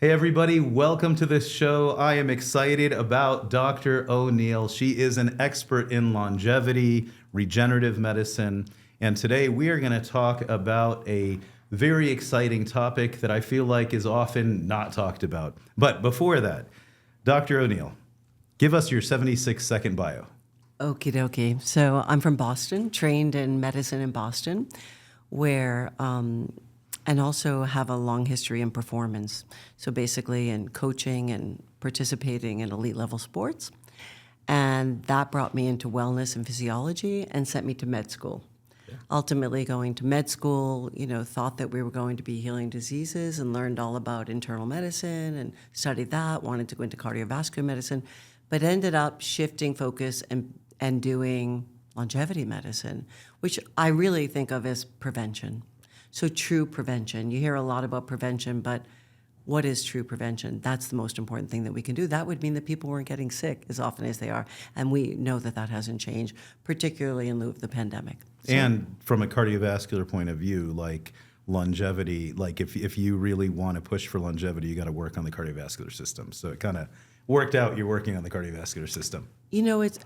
Hey everybody, welcome to this show. I am excited about Dr. O'Neill. She is an expert in longevity, regenerative medicine, and today we are going to talk about a very exciting topic that I feel like is often not talked about. But before that, Dr. O'Neill, give us your 76-second bio. Okie dokie. So I'm from Boston, trained in medicine in Boston, where and also have a long history in performance. So basically in coaching and participating in elite level sports. And that brought me into wellness and physiology and sent me to med school. Yeah. Ultimately going to med school, thought that we were going to be healing diseases and learned all about internal medicine and studied that, wanted to go into cardiovascular medicine, but ended up shifting focus and doing longevity medicine, which I really think of as prevention. So true prevention. You hear a lot about prevention, but what is true prevention? That's the most important thing that we can do. That would mean that people weren't getting sick as often as they are. And we know that that hasn't changed, particularly in lieu of the pandemic. So, and from a cardiovascular point of view, like longevity, like if you really want to push for longevity, you got to work on the cardiovascular system. So it kind of worked out, you're working on the cardiovascular system. It's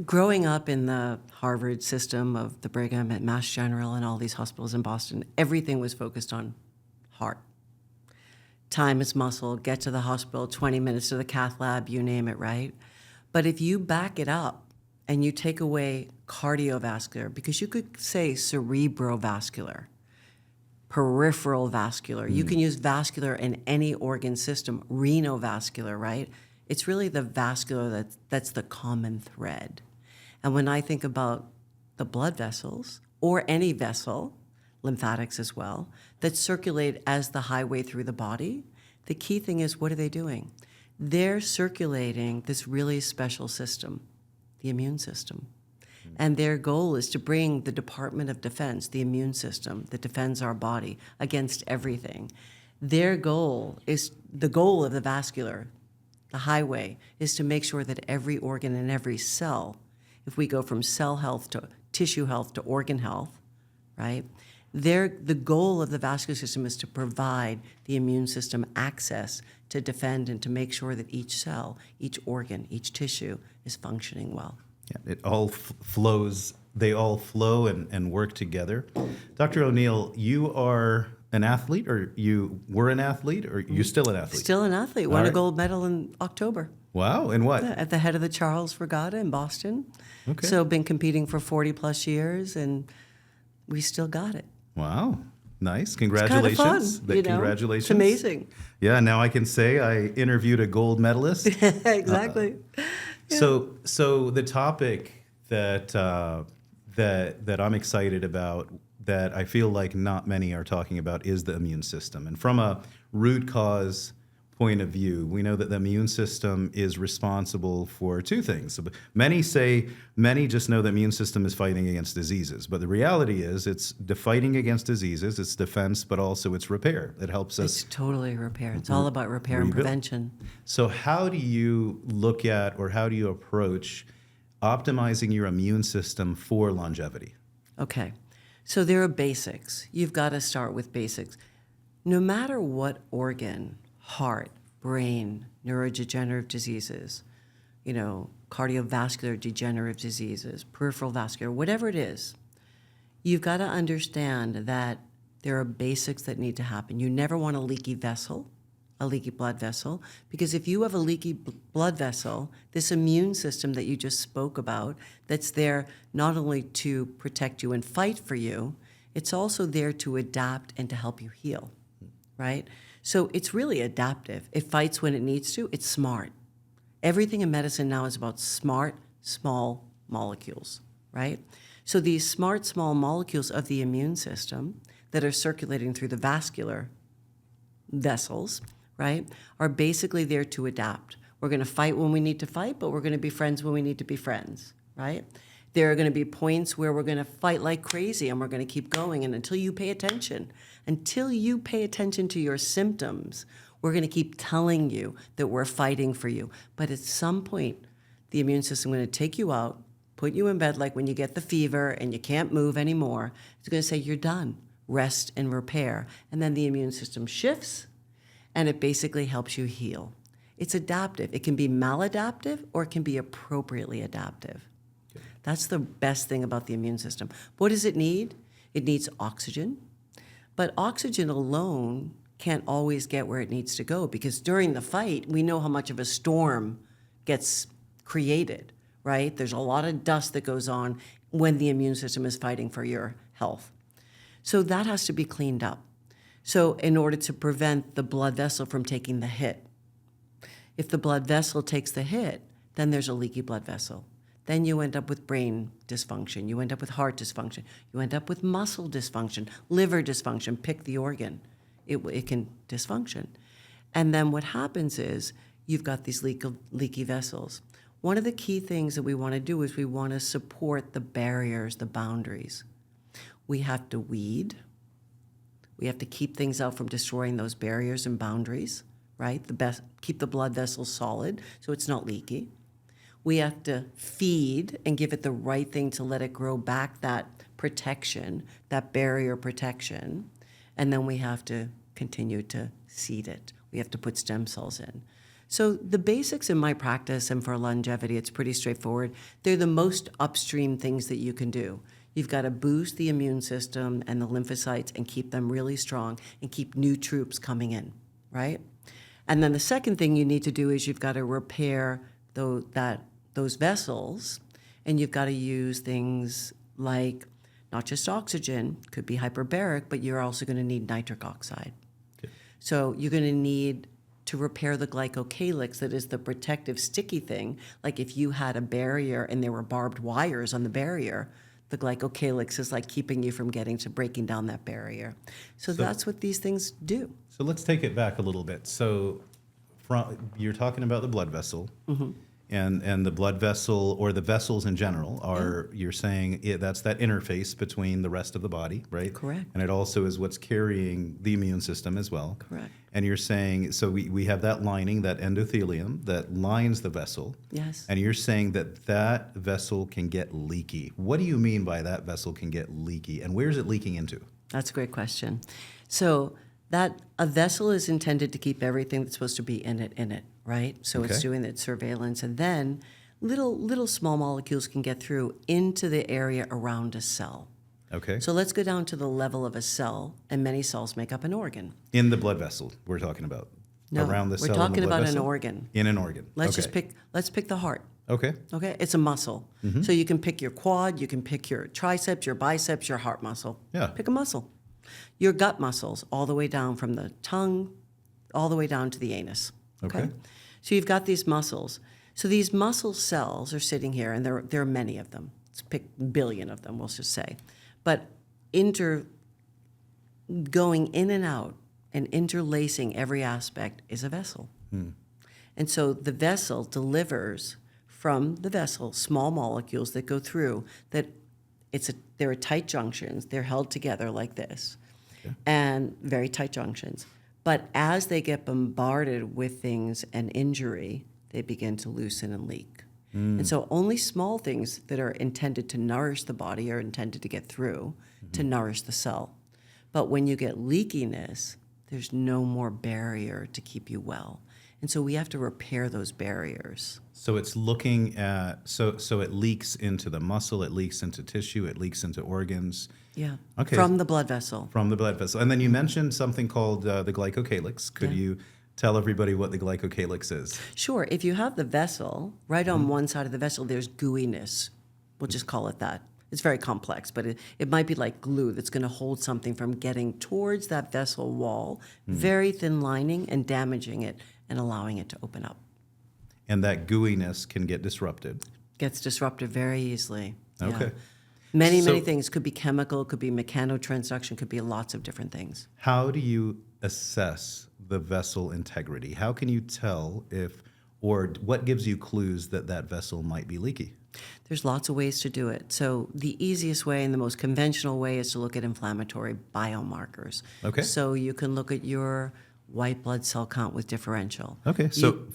growing up in the Harvard system of the Brigham at Mass General and all these hospitals in Boston, everything was focused on heart. Time is muscle, get to the hospital, 20 minutes to the cath lab, you name it, right? But if you back it up and you take away cardiovascular, because you could say cerebrovascular, peripheral vascular, you can use vascular in any organ system, renovascular, right? It's really the vascular that's the common thread. And when I think about the blood vessels, or any vessel, lymphatics as well, that circulate as the highway through the body, the key thing is, what are they doing? They're circulating this really special system, the immune system. And their goal is to bring the Department of Defense, the immune system that defends our body against everything. Their goal is, the goal of the vascular, the highway, is to make sure that every organ and every cell, if we go from cell health to tissue health to organ health, right? The goal of the vascular system is to provide the immune system access to defend and to make sure that each cell, each organ, each tissue is functioning well. Yeah, it all flows, they all flow and work together. Dr. O'Neill, you are an athlete, or you were an athlete, or you're still an athlete? Still an athlete. Won a gold medal in October. Wow, in what? At the head of the Charles Regatta in Boston. Okay. So been competing for 40 plus years, and we still got it. Wow, nice. Congratulations. It's kind of fun, Congratulations. It's amazing. Yeah, now I can say I interviewed a gold medalist. Exactly. Yeah. So the topic that I'm excited about, that I feel like not many are talking about, is the immune system. And from a root cause point of view, we know that the immune system is responsible for two things. So many just know the immune system is fighting against diseases, but the reality is it's fighting against diseases, it's defense, but also it's repair. It helps us. It's totally repair. It's all about repair and prevention. So how do you look at, or how do you approach optimizing your immune system for longevity? Okay. So there are basics. You've got to start with basics. No matter what organ, heart, brain, neurodegenerative diseases, cardiovascular degenerative diseases, peripheral vascular, whatever it is, you've got to understand that there are basics that need to happen. You never want a leaky vessel, a leaky blood vessel, because if you have a leaky blood vessel, this immune system that you just spoke about, that's there not only to protect you and fight for you, it's also there to adapt and to help you heal, right? So it's really adaptive. It fights when it needs to. It's smart. Everything in medicine now is about smart, small molecules, right? So these smart, small molecules of the immune system that are circulating through the vascular vessels, right, are basically there to adapt. We're going to fight when we need to fight, but we're going to be friends when we need to be friends, right? There are going to be points where we're going to fight like crazy and we're going to keep going. And until you pay attention to your symptoms, we're going to keep telling you that we're fighting for you. But at some point, the immune system is going to take you out, put you in bed like when you get the fever and you can't move anymore. It's going to say, you're done. Rest and repair. And then the immune system shifts and it basically helps you heal. It's adaptive. It can be maladaptive or it can be appropriately adaptive. That's the best thing about the immune system. What does it need? It needs oxygen, but oxygen alone can't always get where it needs to go, because during the fight, we know how much of a storm gets created, right? There's a lot of dust that goes on when the immune system is fighting for your health. So that has to be cleaned up. So in order to prevent the blood vessel from taking the hit, if the blood vessel takes the hit, then there's a leaky blood vessel. Then you end up with brain dysfunction. You end up with heart dysfunction. You end up with muscle dysfunction, liver dysfunction, pick the organ. It can dysfunction. And then what happens is you've got these leaky vessels. One of the key things that we want to do is we want to support the barriers, the boundaries. We have to weed. We have to keep things out from destroying those barriers and boundaries, right? Keep the blood vessels solid so it's not leaky. We have to feed and give it the right thing to let it grow back that protection, that barrier protection. And then we have to continue to seed it. We have to put stem cells in. So the basics in my practice and for longevity, it's pretty straightforward. They're the most upstream things that you can do. You've got to boost the immune system and the lymphocytes and keep them really strong and keep new troops coming in, right? And then the second thing you need to do is you've got to repair those vessels, and you've got to use things like not just oxygen, could be hyperbaric, but you're also going to need nitric oxide. Okay. So you're going to need to repair the glycocalyx, that is the protective sticky thing. Like if you had a barrier and there were barbed wires on the barrier, the glycocalyx is like keeping you from breaking down that barrier. So that's what these things do. So let's take it back a little bit. So you're talking about the blood vessel. Mm-hmm. And the blood vessel, or the vessels in general, are, you're saying that's that interface between the rest of the body, right? Correct. And it also is what's carrying the immune system as well. Correct. And you're saying, so we have that lining, that endothelium that lines the vessel. Yes. And you're saying that vessel can get leaky. What do you mean by that vessel can get leaky? And where is it leaking into? That's a great question. So that a vessel is intended to keep everything that's supposed to be in it, right? So It's doing its surveillance, and then little small molecules can get through into the area around a cell. Okay. So let's go down to the level of a cell, and many cells make up an organ. In the blood vessel, we're talking about. No, around the cell. We're talking in the blood about vessel? an organ. In an organ. Let's pick the heart. Okay. Okay, it's a muscle. Mm-hmm. So you can pick your quad, you can pick your triceps, your biceps, your heart muscle. Yeah. Pick a muscle. Your gut muscles, all the way down from the tongue, all the way down to the anus. Okay. So you've got these muscles. So these muscle cells are sitting here, and there are many of them. Let's pick a billion of them, we'll just say. But going in and out and interlacing every aspect is a vessel. And so the vessel delivers from the vessel small molecules that go through that there are tight junctions. They're held together like this, and very tight junctions. But as they get bombarded with things and injury, they begin to loosen and leak. And so only small things that are intended to nourish the body are intended to get through to nourish the cell. But when you get leakiness, there's no more barrier to keep you well. And so we have to repair those barriers. So it's looking at, so it leaks into the muscle, it leaks into tissue, it leaks into organs. Yeah. Okay. From the blood vessel. From the blood vessel. And then you mentioned something called the glycocalyx. Could you tell everybody what the glycocalyx is? Sure. If you have the vessel, right on one side of the vessel, there's gooiness. We'll just call it that. It's very complex, but it might be like glue that's going to hold something from getting towards that vessel wall, very thin lining, and damaging it and allowing it to open up. And that gooiness can get disrupted. Gets disrupted very easily. Okay. Yeah. Many things. Could be chemical, could be mechanotransduction, could be lots of different things. How do you assess the vessel integrity? How can you tell or what gives you clues that vessel might be leaky? There's lots of ways to do it. So the easiest way and the most conventional way is to look at inflammatory biomarkers. Okay. So you can look at your white blood cell count with differential. Okay, so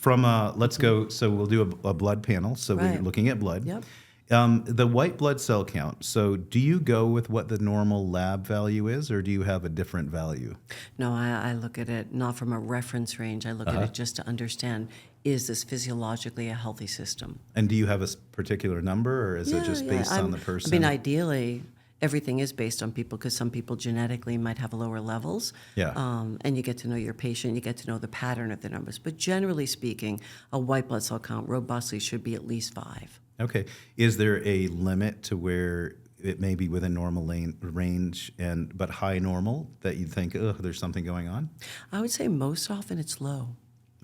let's go, so we'll do a blood panel. So we're looking at blood. Yep. The white blood cell count. So do you go with what the normal lab value is, or do you have a different value? No, I look at it not from a reference range. I look at it just to understand, is this physiologically a healthy system? And do you have a particular number, or is it just based on the person? I mean, ideally, everything is based on people because some people genetically might have lower levels. Yeah. And you get to know your patient, you get to know the pattern of the numbers. But generally speaking, a white blood cell count robustly should be at least 5. Okay. Is there a limit to where it may be within normal range but high normal that you think, oh, there's something going on? I would say most often it's low.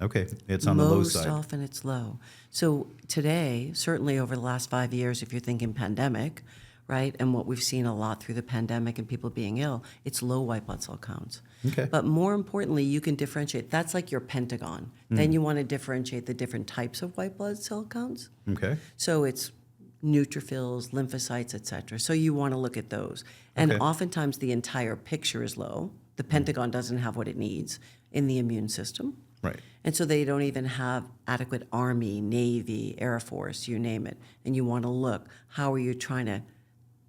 Okay. It's on the low Most side. often it's low. So today, certainly over the last 5 years, if you're thinking pandemic, right, and what we've seen a lot through the pandemic and people being ill, it's low white blood cell counts. Okay. But more importantly, you can differentiate. That's like your pentagon. Then you want to differentiate the different types of white blood cell counts. Okay. So it's neutrophils, lymphocytes, et cetera. So you want to look at those. And Okay. oftentimes the entire picture is low. The pentagon doesn't have what it needs in the immune system. Right. And so they don't even have adequate Army, Navy, Air Force, you name it. And you want to look, how are you trying to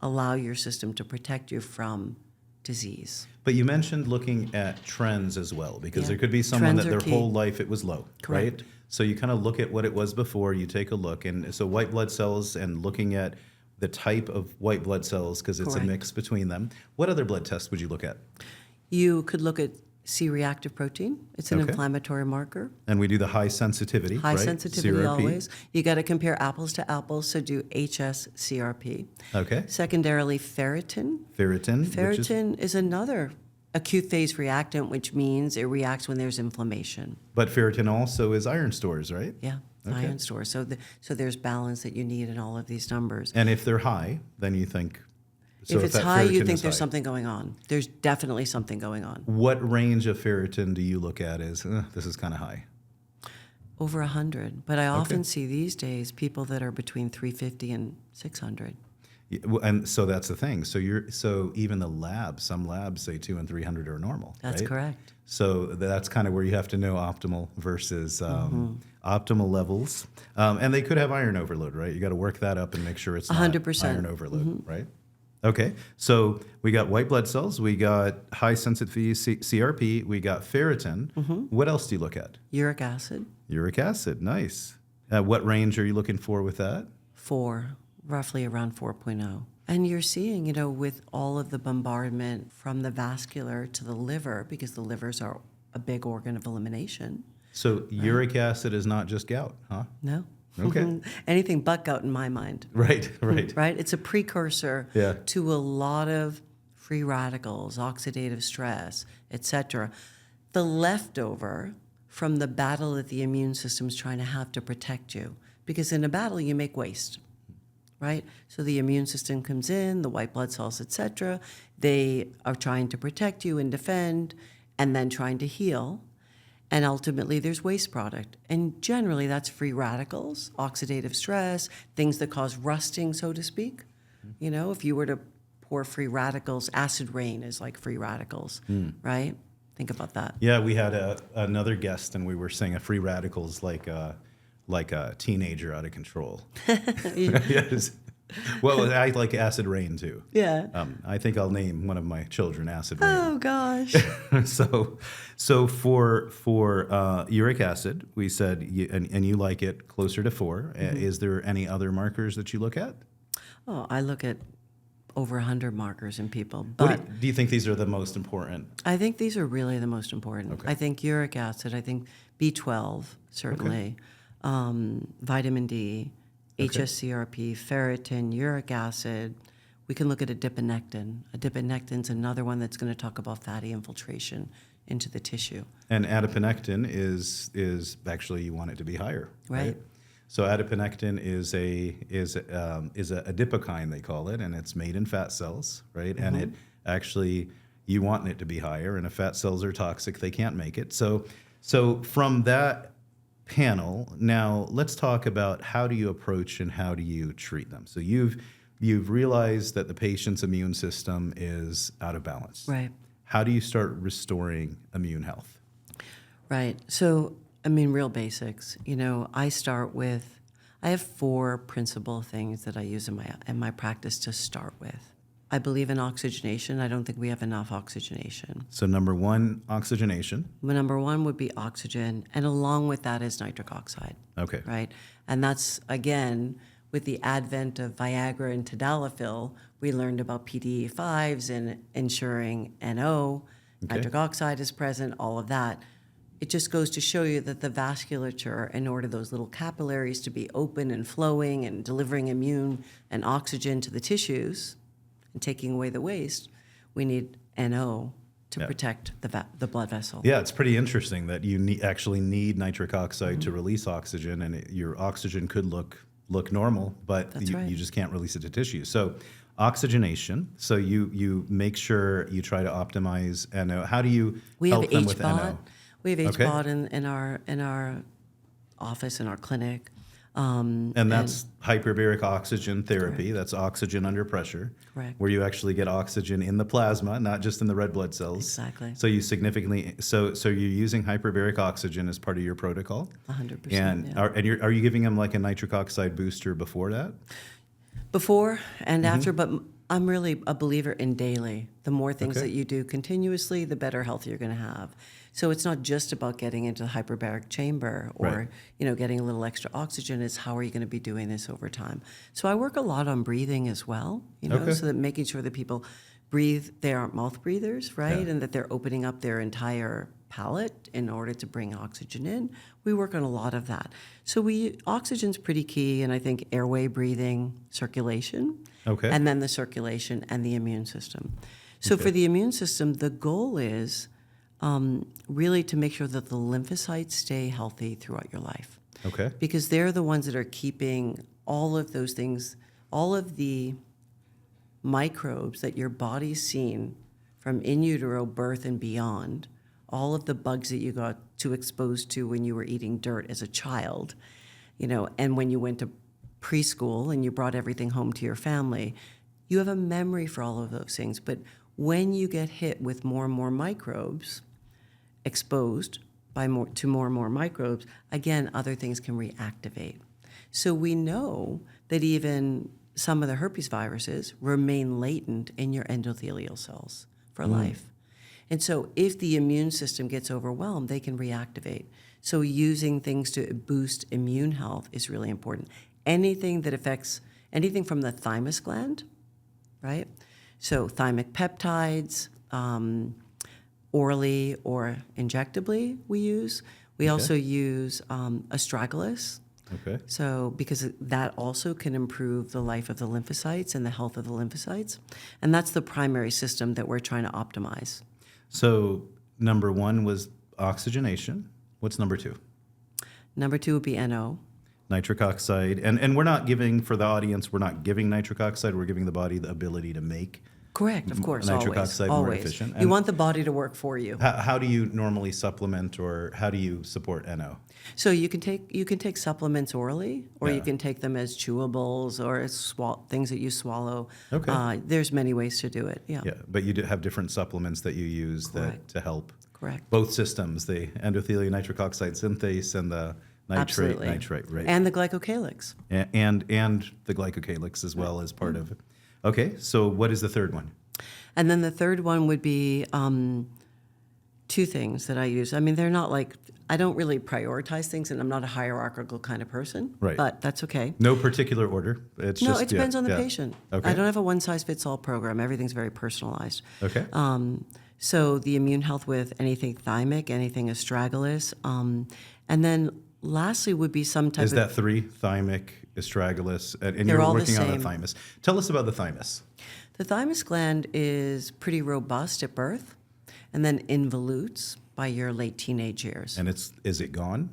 allow your system to protect you from disease? But you mentioned looking at trends as well, because Yeah. there could be someone Trends that are their key. whole life it was low, Correct. right? So you kind of look at what it was before, you take a look. And so white blood cells and looking at the type of white blood cells, because it's Correct. a mix between them. What other blood tests would you look at? You could look at C-reactive protein. It's an Okay. inflammatory marker. And we do the high sensitivity, High right? sensitivity CRP. always. You got to compare apples to apples, so do HS-CRP. Okay. Secondarily, ferritin. Ferritin. Which is, Ferritin is another acute phase reactant, which means it reacts when there's inflammation. but ferritin also is iron stores, right? Yeah, Okay. iron store. So there's balance that you need in all of these numbers. And if they're high, then you think. So if it's that high, you ferritin think is there's high. something going on. There's definitely something going on. What range of ferritin do you look at as, this is kind of high? Over 100. But I often see these days people that are between 350 and 600. Yeah, and so that's the thing. So even the labs, some labs say 200 and 300 are normal. That's right? correct. So that's kind of where you have to know optimal versus optimal levels. And they could have iron overload, right? You got to work that up and make sure it's not 100%. iron overload, right? Okay, so we got white blood cells, we got high sensitivity CRP, we got ferritin. What else do you look at? Uric acid, Uric acid, nice. What range are you looking for with that? 4, roughly around 4.0. And you're seeing, with all of the bombardment from the vascular to the liver, because the livers are a big organ of elimination. So uric acid is not just gout, huh? No. Okay. Anything but gout in my mind. Right. Right? It's a precursor Yeah. to a lot of free radicals, oxidative stress, etc. The leftover from the battle that the immune system's trying to have to protect you. Because in a battle, you make waste, right? So the immune system comes in, the white blood cells, etc. They are trying to protect you and defend, and then trying to heal. And ultimately, there's waste product. And generally, that's free radicals, oxidative stress, things that cause rusting, so to speak. If you were to pour free radicals, acid rain is like free radicals, right? Think about that. Yeah, we had another guest, and we were saying a free radicals like a teenager out of control. Yes. Well, I like acid rain too. Yeah. I think I'll name one of my children Acid Rain. Oh, gosh. So for uric acid, we said, and you like it closer to 4. Is there any other markers that you look at? Oh, I look at over 100 markers in people. What But do you think these are the most important? I think these are really the most important. Okay. I think uric acid, I think B12, certainly, vitamin D, HSCRP, ferritin, uric acid. We can look at adipinectin. Adipinectin's another one that's going to talk about fatty infiltration into the tissue. And adiponectin is actually, you want it to be higher, Right. So adiponectin is a adipokine, they call it, and it's made in fat cells, right? And it actually, you want it to be higher, and if fat cells are toxic, they can't make it. So from that panel, now let's talk about how do you approach and how do you treat them. So you've realized that the patient's immune system is out of balance. Right. How do you start restoring immune health? Right. So, real basics. I I have 4 principal things that I use in my practice to start with. I believe in oxygenation. I don't think we have enough oxygenation. So number 1, oxygenation. Number 1 would be oxygen, and along with that is nitric oxide. Okay. Right? And that's, again, with the advent of Viagra and tadalafil, we learned about PDE5s and ensuring NO, nitric oxide is present, all of that. It just goes to show you that the vasculature, in order those little capillaries to be open and flowing and delivering immune and oxygen to the tissues and taking away the waste, we need NO to protect the blood vessel. Yeah, it's pretty interesting that you actually need nitric oxide to release oxygen, and your oxygen could look normal, but you just can't release it to tissue. So oxygenation. So you make sure you try to optimize NO. How do you help them with NO? We have HBOT in our office, in our clinic. And that's hyperbaric oxygen therapy. Correct. That's oxygen under pressure. Correct. Where you actually get oxygen in the plasma, not just in the red blood cells. Exactly. So you significantly so you're using hyperbaric oxygen as part of your protocol. 100%. And are you giving them like a nitric oxide booster before that? Before and after, but I'm really a believer in daily. The more things Okay. that you do continuously, the better health you're going to have. So it's not just about getting into the hyperbaric chamber or getting a little extra oxygen. It's how are you going to be doing this over time. So I work a lot on breathing as well. So that making sure that people breathe, they aren't mouth breathers, right, and that they're opening up their entire palate in order to bring oxygen in. We work on a lot of that. So oxygen's pretty key, and I think airway breathing, circulation, and then the circulation and the immune system. So for the immune system, the goal is really to make sure that the lymphocytes stay healthy throughout your life. Okay. Because they're the ones that are keeping all of those things, all of the microbes that your body's seen from in utero, birth, and beyond, all of the bugs that you got too exposed to when you were eating dirt as a child, and when you went to preschool and you brought everything home to your family, you have a memory for all of those things. But when you get hit with more and more microbes, exposed to more and more microbes, again, other things can reactivate. So we know that even some of the herpes viruses remain latent in your endothelial cells for life. And so if the immune system gets overwhelmed, they can reactivate. So using things to boost immune health is really important. Anything that affects, anything from the thymus gland, right? So thymic peptides, orally or injectably we use. We also use astragalus. Okay. So because that also can improve the life of the lymphocytes and the health of the lymphocytes. And that's the primary system that we're trying to optimize. So number 1 was oxygenation. What's number 2? Number 2 would be NO. Nitric oxide. And we're not giving, for the audience, we're not giving nitric oxide. We're giving the body the ability to make Correct, of course, nitric always. oxide more efficient. You want the body to work for you. How do you normally supplement, or how do you support NO? So you can take supplements orally, or you can take them as chewables or as things that you swallow. Okay. There's many ways to do it. Yeah. Yeah, but you do have different supplements that you use to help Correct. both systems, the endothelial nitric oxide synthase and the nitrite, right? And the glycocalyx. And the glycocalyx as well as part of it. Okay, so what is the third one? And then the third one would be 2 things that I use. I mean, they're not like, I don't really prioritize things, and I'm not a hierarchical kind of person. Right. But that's okay. No particular order. It depends on the patient. Okay. I don't have a one-size-fits-all program. Everything's very personalized. Okay. So the immune health with anything thymic, anything astragalus, and then lastly would be some type of... Is that 3, thymic, astragalus, and They're you're all the working on the same. thymus. Tell us about the thymus. The thymus gland is pretty robust at birth and then involutes by your late teenage years. And is it gone?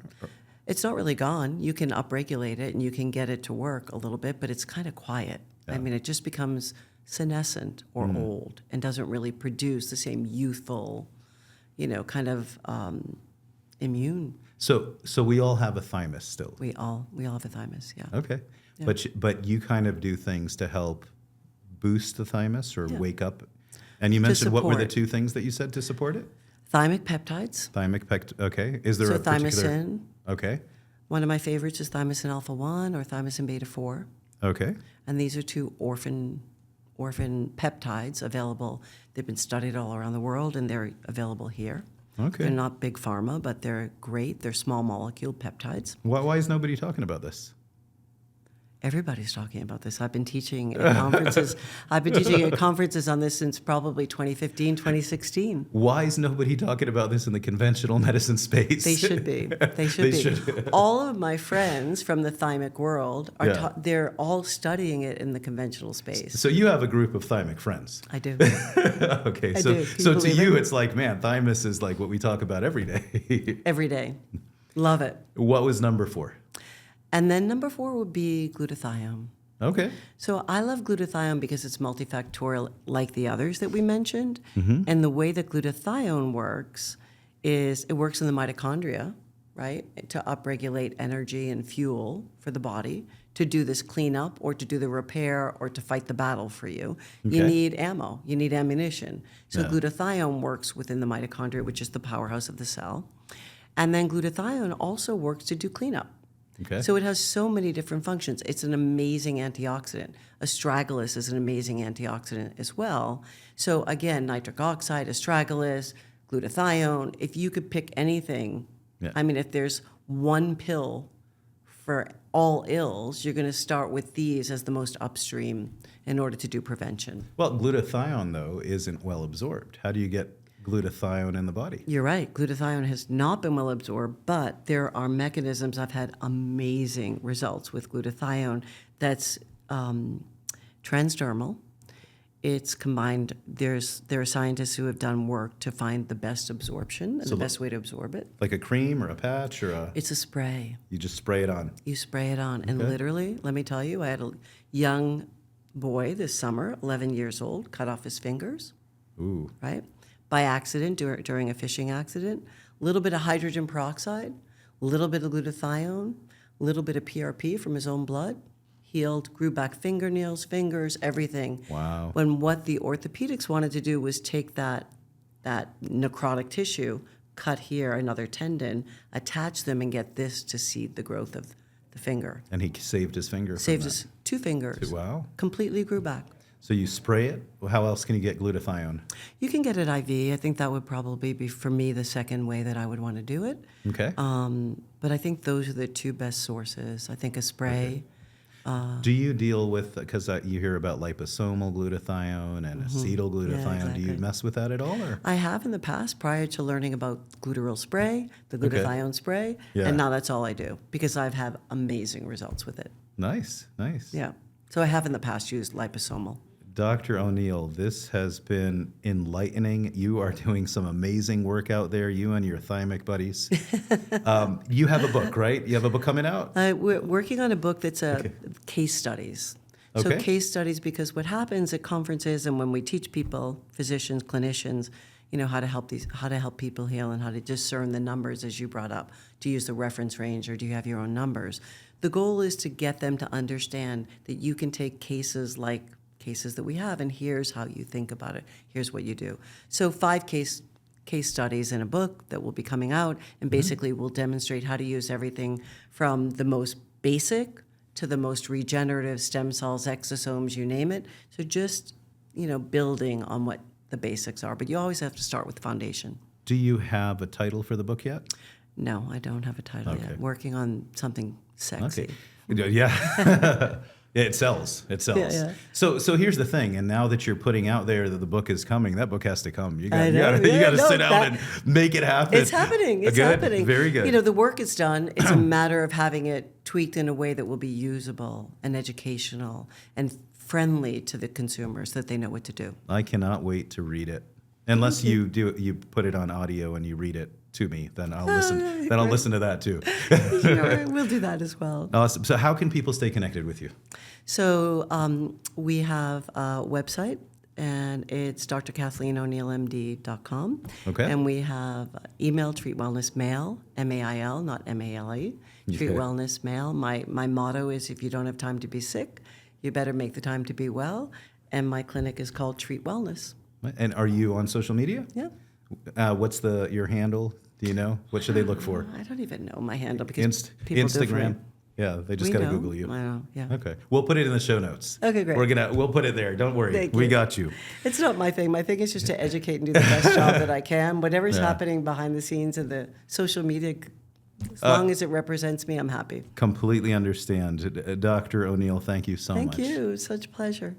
It's not really gone. You can upregulate it and you can get it to work a little bit, but it's kind of quiet. I mean, it just becomes senescent or old and doesn't really produce the same youthful, kind of immune. So we all have a thymus still. We all have a thymus, yeah. Okay. Yeah. But you kind of do things to help boost the thymus or wake up. And you mentioned what were the 2 things that you said to support it? Thymic peptides. Okay. Is there a particular... thymosin. Okay. One of my favorites is thymosin alpha-1 or thymosin beta-4. Okay. And these are two orphan peptides available. They've been studied all around the world, and they're available here. Okay. They're not big pharma, but they're great. They're small molecule peptides. Why is nobody talking about this? Everybody's talking about this. I've been teaching at conferences. I've been teaching at conferences on this since probably 2015, 2016. Why is nobody talking about this in the conventional medicine space? They should be. They should be. All of my friends from the thymic world are they're all studying it in the conventional space. So you have a group of thymic friends. I do. Okay. I so do. so to you it's like, man, thymus is like what we talk about every day. Every day. Love it. What was number 4? And then number 4 would be glutathione. Okay. So I love glutathione because it's multifactorial like the others that we mentioned. And the way that glutathione works is it works in the mitochondria, right, to upregulate energy and fuel for the body, to do this cleanup or to do the repair or to fight the battle for you. Okay. You need ammo. You need ammunition. So Yeah. glutathione works within the mitochondria, which is the powerhouse of the cell. And then glutathione also works to do cleanup. Okay. So it has so many different functions. It's an amazing antioxidant. Astragalus is an amazing antioxidant as well. So again, nitric oxide, astragalus, glutathione, if you could pick anything, I mean, if there's one pill for all ills, you're going to start with these as the most upstream in order to do prevention. Well, glutathione, though, isn't well absorbed. How do you get glutathione in the body? You're right. Glutathione has not been well absorbed, but there are mechanisms. I've had amazing results with glutathione that's transdermal. It's combined. There are scientists who have done work to find the best absorption and the best way to absorb it. Like a cream or a patch or a... It's a spray. You just spray it on. You spray it on. And literally, let me tell you, I had a young boy this summer, 11 years old, cut off his fingers. Ooh. Right? By accident, during a fishing accident. A little bit of hydrogen peroxide, a little bit of glutathione, a little bit of PRP from his own blood. Healed, grew back fingernails, fingers, everything. Wow. When what the orthopedics wanted to do was take that necrotic tissue, cut here another tendon, attach them, and get this to seed the growth of the finger. And he saved his finger. Saved his 2 fingers. Wow. Completely grew back. So you spray it? Well, how else can you get glutathione? You can get it IV. I think that would probably be, for me, the second way that I would want to do it. Okay. But I think those are the 2 best sources. I think a spray. Do you deal with, because you hear about liposomal glutathione and acetyl glutathione, Yeah, exactly. do you mess with that at all? Or? I have in the past, prior to learning about glutaril spray, the glutathione spray, Yeah. and now that's all I do because I've had amazing results with it. Nice, nice. Yeah. So I have in the past used liposomal. Dr. O'Neill, this has been enlightening. You are doing some amazing work out there, you and your thymic buddies. You have a book, right? You have a book coming out? We're working on a book that's case studies. So Okay. case studies, because what happens at conferences and when we teach people, physicians, clinicians, how to help people heal and how to discern the numbers, as you brought up, to use the reference range, or do you have your own numbers? The goal is to get them to understand that you can take cases like cases that we have, and here's how you think about it. Here's what you do. So 5 case studies in a book that will be coming out, and basically will demonstrate how to use everything from the most basic to the most regenerative, stem cells, exosomes, you name it. So just, building on what the basics are. But you always have to start with the foundation. Do you have a title for the book yet? No, I don't have a title yet. Working on something sexy. Okay. Yeah. Yeah, it sells. It sells. Yeah. So here's the thing, and now that you're putting out there that the book is coming, that book has to come. You got know. to sit down and make it happen. It's happening. It's good. happening. Very good. The work is done. It's a matter of having it tweaked in a way that will be usable and educational and friendly to the consumers, that they know what to do. I cannot wait to read it. Unless you put it on audio and you read it to me, then I'll listen. Then I'll listen to that too. Sure, we'll do that as well. Awesome. So how can people stay connected with you? So we have a website, and it's drkathleenoneillmd.com. Okay. And we have email, treatwellnessmail, M-A-I-L, not M-A-L-E, treatwellnessmail. My motto is, if you don't have time to be sick, you better make the time to be well. And my clinic is called Treat Wellness. And are you on social media? Yeah. What's your handle? Do you know? What should they look for? I don't even know my handle because people do it for Instagram. me. Yeah, they just We got to know. Google you. I know, yeah. Okay, we'll put it in the show notes. Okay, great. We'll put it there. Don't worry, Thank we you. got you. It's not my thing. My thing is just to educate and do the best job that I can. Whatever's Yeah. happening behind the scenes in the social media, as long as it represents me, I'm happy. Completely understand, Dr. O'Neill. Thank you so much. Thank you. Such pleasure.